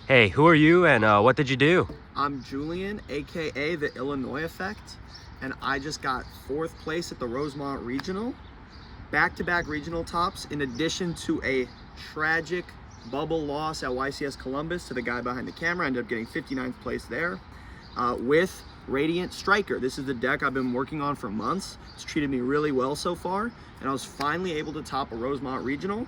Hey, who are you and what did you do? I'm Julian, aka the Illinois Effect, and I just got 4th place at the Rosemont Regional. Back-to-back regional tops, in addition to a tragic bubble loss at YCS Columbus to the guy behind the camera. I ended up getting 59th place there with Radiant Striker. This is the deck I've been working on for months. It's treated me really well so far, and I was finally able to top a Rosemont Regional.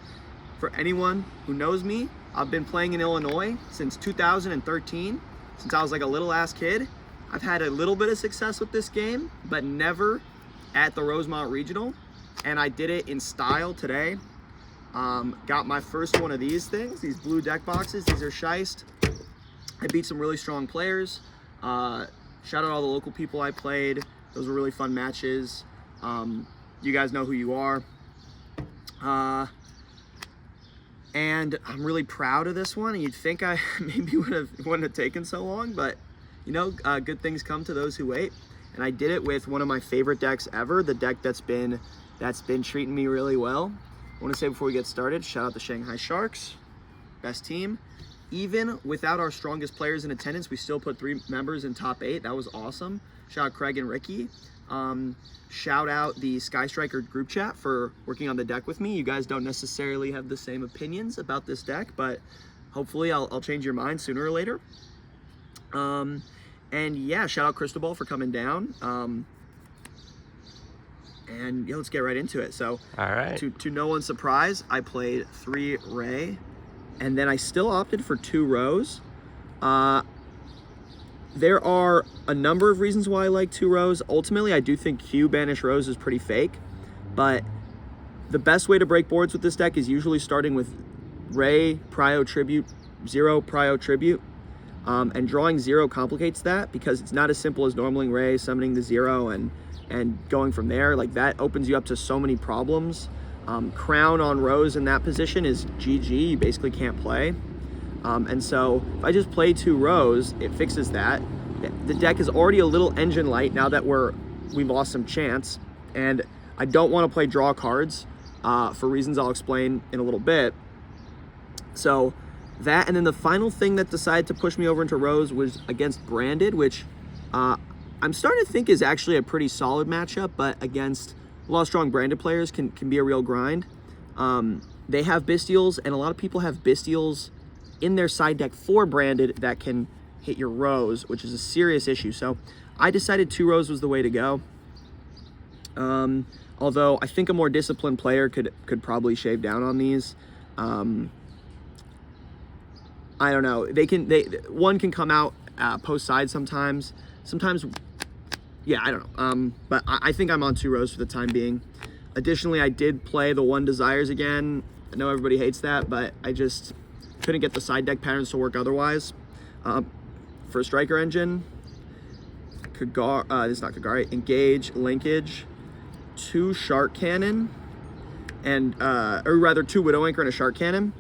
For anyone who knows me, I've been playing in Illinois since 2013, since I was like a little ass kid. I've had a little bit of success with this game, but never at the Rosemont Regional. And I did it in style today. Got my first one of these things, these blue deck boxes. These are Scheist. I beat some really strong players. Shout out all the local people I played. Those were really fun matches. You guys know who you are. And I'm really proud of this one. And you'd think I maybe wouldn't have taken so long, but you know, good things come to those who wait. And I did it with one of my favorite decks ever, the deck that's been treating me really well. I want to say before we get started, shout out the Shanghai Sharks, best team. Even without our strongest players in attendance, we still put 3 members in top 8. That was awesome. Shout out Craig and Ricky. Shout out the Sky Striker group chat for working on the deck with me. You guys don't necessarily have the same opinions about this deck, but hopefully I'll change your mind sooner or later. And yeah, shout out Cristobal for coming down. And yeah, let's get right into it. So, All right. To no one's surprise, I played 3 Ray, and then I still opted for 2 Rose. There are a number of reasons why I like 2 Rose. Ultimately, I do think Q Banish Rose is pretty fake, but the best way to break boards with this deck is usually starting with Ray, Prio Tribute, 0, Prio Tribute. And drawing 0 complicates that because it's not as simple as normaling Ray, summoning the 0, and going from there. Like, that opens you up to so many problems. Crown on Rose in that position is GG. You basically can't play. And so if I just play 2 Rose, it fixes that. The deck is already a little engine light now that we've lost some chance, and I don't want to play draw cards for reasons I'll explain in a little bit. So that, and then the final thing that decided to push me over into Rose was against Branded, which I'm starting to think is actually a pretty solid matchup, but against a lot of strong Branded players can be a real grind. They have Bestials, and a lot of people have Bestials in their side deck for Branded that can hit your Rose, which is a serious issue. So I decided 2 Rose was the way to go. Although I think a more disciplined player could probably shave down on these. I don't know. One can come out post side sometimes. Sometimes, yeah, I don't know. But I think I'm on 2 Rose for the time being. Additionally, I did play the 1 Desires again. I know everybody hates that, but I just couldn't get the side deck patterns to work otherwise. For Striker Engine, this is not Kagari, Engage, Linkage, 2 Shark Cannon, and or rather 2 Widow Anchor and a Shark Cannon.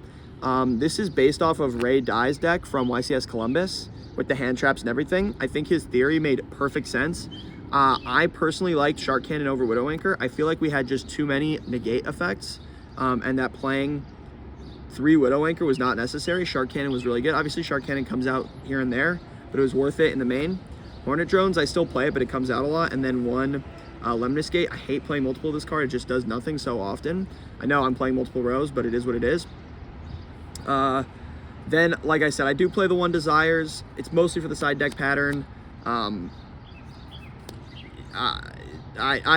This is based off of Ray Dye's deck from YCS Columbus with the hand traps and everything. I think his theory made perfect sense. I personally liked Shark Cannon over Widow Anchor. I feel like we had just too many negate effects, and that playing 3 Widow Anchor was not necessary. Shark Cannon was really good. Obviously, Shark Cannon comes out here and there, but it was worth it in the main. Hornet Drones, I still play it, but it comes out a lot. And then 1 Lemnis Gate. I hate playing multiple of this card. It just does nothing so often. I know I'm playing multiple Rose, but it is what it is. Then, like I said, I do play the 1 Desires. It's mostly for the side deck pattern. I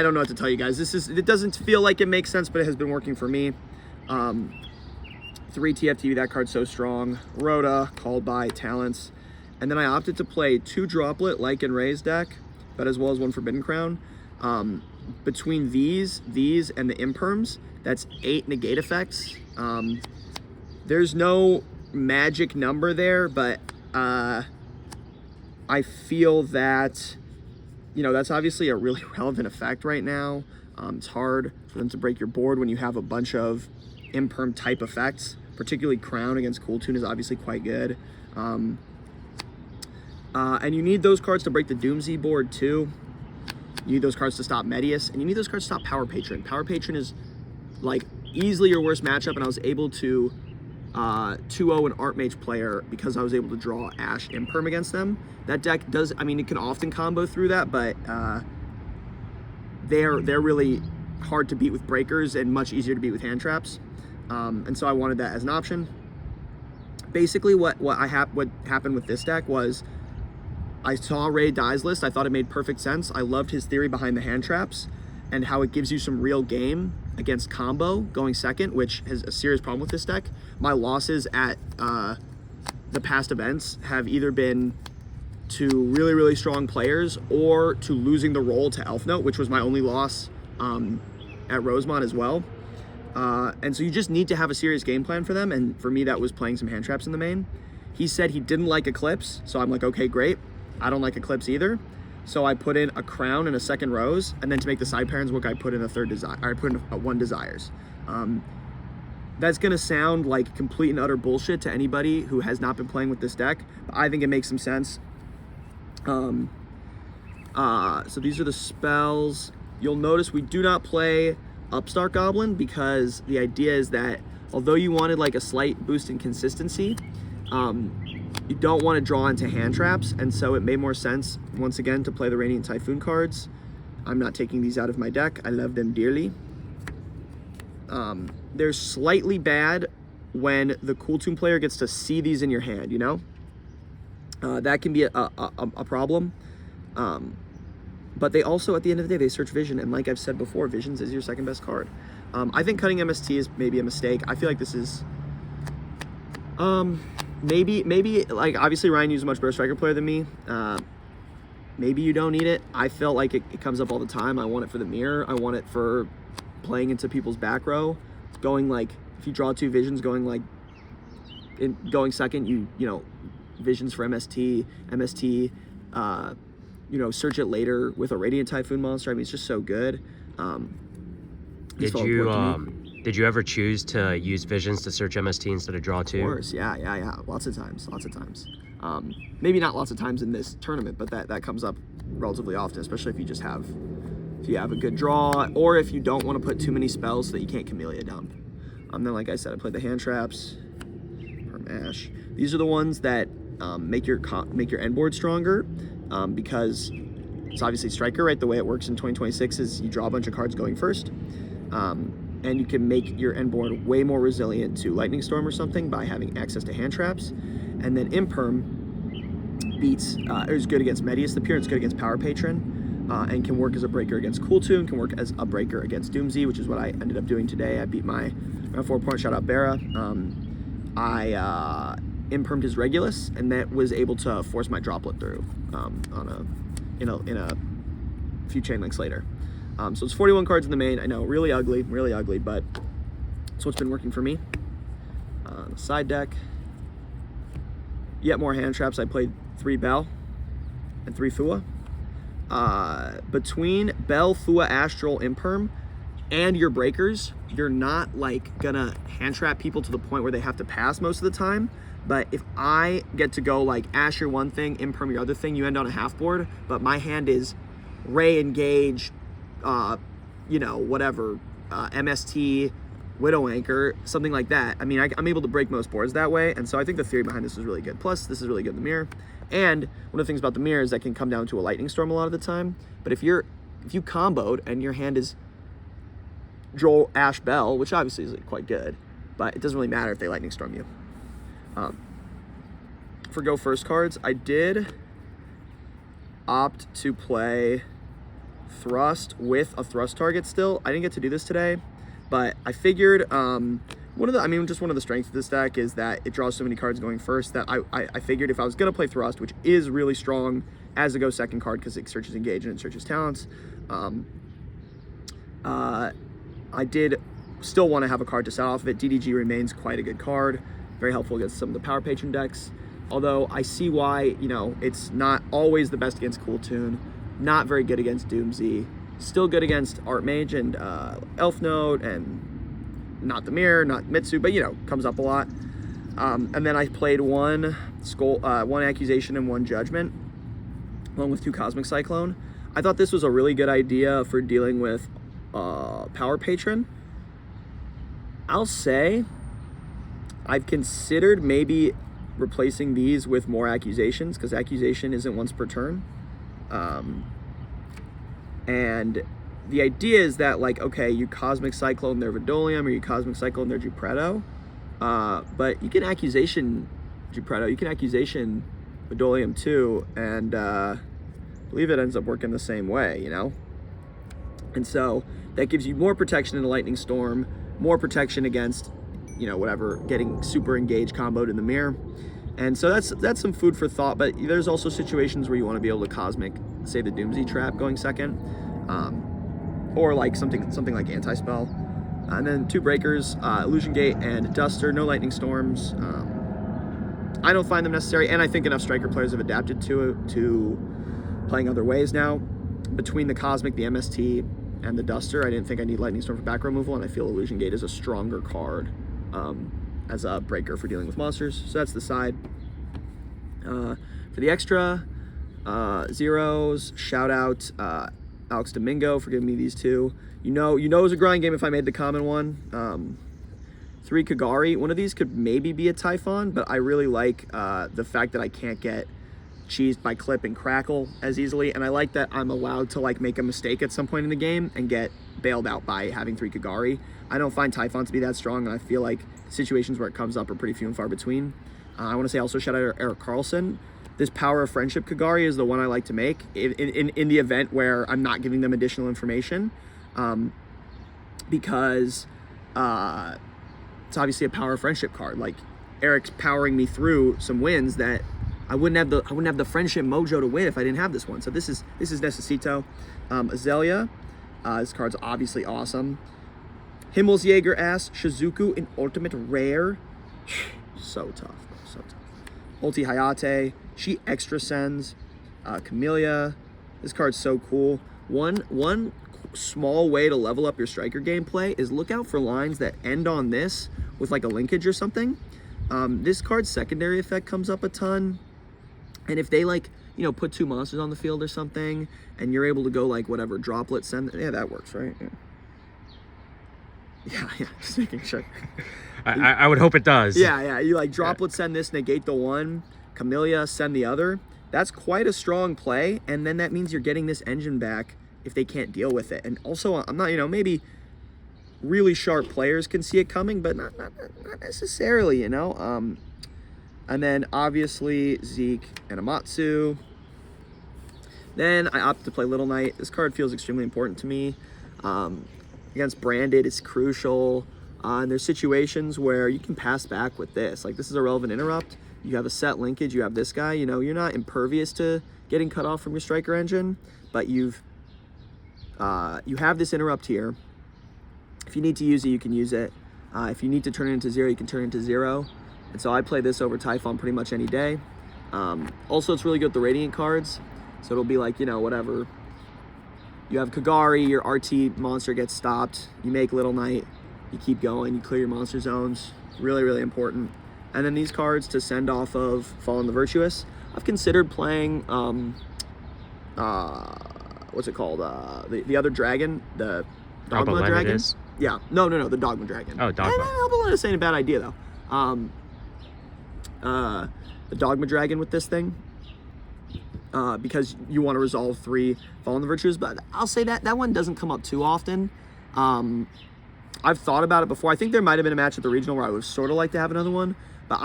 don't know what to tell you guys. It doesn't feel like it makes sense, but it has been working for me. 3 TFTV, that card's so strong. Rhoda, Called By, Talents. And then I opted to play 2 Droplet, like in Ray's deck, but as well as 1 Forbidden Crown. Between these, and the Imperms, that's 8 negate effects. There's no magic number there, but I feel that, you know, that's obviously a really relevant effect right now. It's hard for them to break your board when you have a bunch of Imperm type effects. Particularly Crown against Cool Tune is obviously quite good. And you need those cards to break the Doomsday board too. You need those cards to stop Medius, and you need those cards to stop Power Patron. Power Patron is like easily your worst matchup, and I was able to 2-0 an Archmage player because I was able to draw Ash Imperm against them. That deck does, I mean, it can often combo through that, but they're really hard to beat with breakers and much easier to beat with hand traps. And so I wanted that as an option. Basically, what happened with this deck was I saw Ray Dye's list. I thought it made perfect sense. I loved his theory behind the hand traps and how it gives you some real game against combo going second, which has a serious problem with this deck. My losses at the past events have either been to really, really strong players or to losing the role to Elf Note, which was my only loss at Rosemont as well. And so you just need to have a serious game plan for them. And for me, that was playing some hand traps in the main. He said he didn't like Eclipse. So I'm like, okay, great. I don't like Eclipse either. So I put in a Crown and a second Rose. And then to make the side pairings work, I put in a third Desire. I put in one Desires. That's going to sound like complete and utter bullshit to anybody who has not been playing with this deck. But I think it makes some sense. So these are the spells. You'll notice we do not play Upstart Goblin because the idea is that although you wanted like a slight boost in consistency, you don't want to draw into hand traps, and so it made more sense once again to play the Radiant Typhoon cards. I'm not taking these out of my deck. I love them dearly. They're slightly bad when the Cool Tune player gets to see these in your hand, you know? That can be a problem. But they also, at the end of the day, they search Vision, and like I've said before, Visions is your second best card. I think cutting MST is maybe a mistake. I feel like this is maybe like obviously Ryan used a much better striker player than me. Maybe you don't need it. I felt like it comes up all the time. I want it for the mirror. I want it for playing into people's back row. Going like, if you draw 2 Visions, going second, you know, Visions for MST, you know, search it later with a Radiant Typhoon monster. I mean, it's just so good. Did you ever choose to use Visions to search MST instead of draw 2? Of course, yeah. Lots of times. Maybe not lots of times in this tournament, but that comes up relatively often, especially if you have a good draw, or if you don't want to put too many spells so that you can't Camellia dump. Then, like I said, I played the hand traps, Perm Ash. These are the ones that make your end board stronger, because it's obviously striker, right? The way it works in 2026 is you draw a bunch of cards going first, and you can make your end board way more resilient to Lightning Storm or something by having access to hand traps. And then Imperm is good against Medius the Pure, it's good against Power Patron, and can work as a breaker against Cool Tune, can work as a breaker against Doomsday, which is what I ended up doing today. I beat my 4-point, shout out Barra. I Impermed his Regulus, and that was able to force my Droplet through in a few chain links later. So it's 41 cards in the main. I know, really ugly, but it's what's been working for me. The side deck, yet more hand traps. I played 3 Bell and 3 Fua. Between Bell, Fua, Astral, Imperm, and your breakers, you're not like gonna hand trap people to the point where they have to pass most of the time. But if I get to go like Ash your one thing, Imperm your other thing, you end on a half board, but my hand is Ray Engage, you know, whatever, MST, Widow Anchor, something like that. I mean, I'm able to break most boards that way, and so I think the theory behind this is really good. Plus, this is really good in the mirror. And one of the things about the mirror is that can come down to a Lightning Storm a lot of the time. But if you comboed and your hand is Joel Ash Bell, which obviously is quite good, but it doesn't really matter if they Lightning Storm you. For go first cards, I did opt to play Thrust with a Thrust target still. I didn't get to do this today, but I figured one of the strengths of this deck is that it draws so many cards going first that I figured if I was gonna play Thrust, which is really strong as a go second card because it searches Engage and it searches Talents, I did still want to have a card to set off of it. DDG remains quite a good card, very helpful against some of the Power Patron decks. Although I see why, you know, it's not always the best against Cool Tune, not very good against Doomsday, still good against Archmage and Elf Note, and not the Mirror, not Mitsu, but you know, comes up a lot. And then I played one Accusation and 1 Judgment, along with 2 Cosmic Cyclone. I thought this was a really good idea for dealing with Power Patron. I'll say I've considered maybe replacing these with more accusations, because accusation isn't once per turn. And the idea is that, like, okay, you Cosmic Cyclone their Vidolium, or you Cosmic Cyclone their Geppetto, but you can accusation Geppetto, you can accusation Vidolium too, and I believe it ends up working the same way, you know? And so that gives you more protection in a Lightning Storm, more protection against, you know, whatever, getting super engaged comboed in the mirror. And so that's some food for thought, but there's also situations where you want to be able to Cosmic, say, the Doomsday Trap going second, or like something like Anti-Spell. And then 2 breakers, Illusion Gate and Duster, no Lightning Storms. I don't find them necessary, and I think enough Striker players have adapted to playing other ways now. Between the Cosmic, the MST, and the Duster, I didn't think I need Lightning Storm for back removal, and I feel Illusion Gate is a stronger card as a breaker for dealing with monsters. So that's the side. For the extra zeros, shout out Alex Domingo for giving me these 2. You know it was a grind game if I made the common one. 3 Kagari. One of these could maybe be a Typhon, but I really like the fact that I can't get cheesed by Clip and Crackle as easily, and I like that I'm allowed to like make a mistake at some point in the game and get bailed out by having 3 Kagari. I don't find Typhon to be that strong, and I feel like situations where it comes up are pretty few and far between. I want to say also shout out Eric Carlson. This Power of Friendship Kagari is the one I like to make in the event where I'm not giving them additional information, because it's obviously a Power of Friendship card. Like, Eric's powering me through some wins that I wouldn't have the friendship mojo to win if I didn't have this one. So this is Necessito. Azalea, this card's obviously awesome. Himmelsjäger Ass Shizuku in Ultimate Rare. So tough, bro, so tough. Ulti Hayate, she extra sends. Camellia, this card's so cool. One small way to level up your Striker gameplay is look out for lines that end on this with like a linkage or something. This card's secondary effect comes up a ton, and if they like, you know, put 2 monsters on the field or something, and you're able to go like whatever droplet send, yeah, that works, right? Yeah, just making sure. I would hope it does. Yeah, you like droplet send this, negate the one, Camellia send the other. That's quite a strong play, and then that means you're getting this engine back if they can't deal with it. And also, I'm not, you know, maybe really sharp players can see it coming, but not necessarily, you know. And then obviously Zeke and Amatsu. Then I opt to play Little Knight. This card feels extremely important to me. Against Branded, it's crucial. And there's situations where you can pass back with this. Like, this is a relevant interrupt. You have a set linkage. You have this guy. You know, you're not impervious to getting cut off from your Striker engine, but you have this interrupt here. If you need to use it, you can use it. If you need to turn it into 0, you can turn it into 0. And so I play this over Typhon pretty much any day. Also, it's really good with the Radiant cards. So it'll be like, you know, whatever. You have Kagari, your RT monster gets stopped. You make Little Knight. You keep going. You clear your monster zones. Really, really important. And then these cards to send off of Fallen the Virtuous. I've considered playing, what's it called? The other dragon, the Dogma Dragon. Yeah, no, the Dogma Dragon. Oh, Dogma. This ain't a bad idea though. The Dogma Dragon with this thing, because you want to resolve 3 Fallen the Virtues, but I'll say that one doesn't come up too often. I've thought about it before. I think there might have been a match at the regional where I would sort of like to have another one, but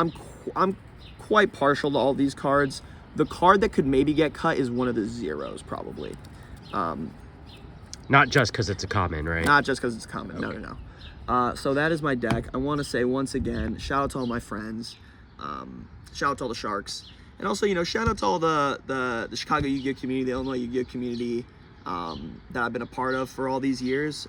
I'm quite partial to all these cards. The card that could maybe get cut is one of the zeros, probably. Not just because it's a common, right? Not just because it's common. Okay. No. So that is my deck. I want to say once again, shout out to all my friends. Shout out to all the Sharks. And also, you know, shout out to all the Chicago Yugioh community, the Illinois Yugioh community that I've been a part of for all these years.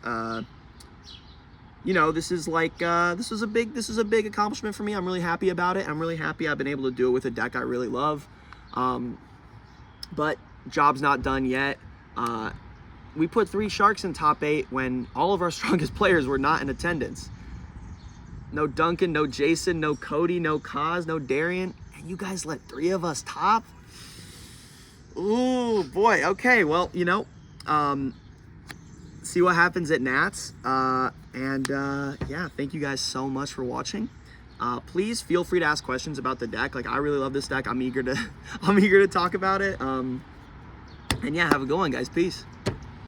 You know, this is like, this is a big accomplishment for me. I'm really happy about it. I'm really happy I've been able to do it with a deck I really love. But job's not done yet. We put 3 Sharks in top 8 when all of our strongest players were not in attendance. No Duncan, no Jason, no Cody, no Kaz, no Darian. And you guys let 3 of us top? Ooh, boy. Okay, well, you know, see what happens at Nats. Yeah, thank you guys so much for watching. Please feel free to ask questions about the deck. Like, I really love this deck. I'm eager to talk about it. And yeah, have a good one, guys. Peace.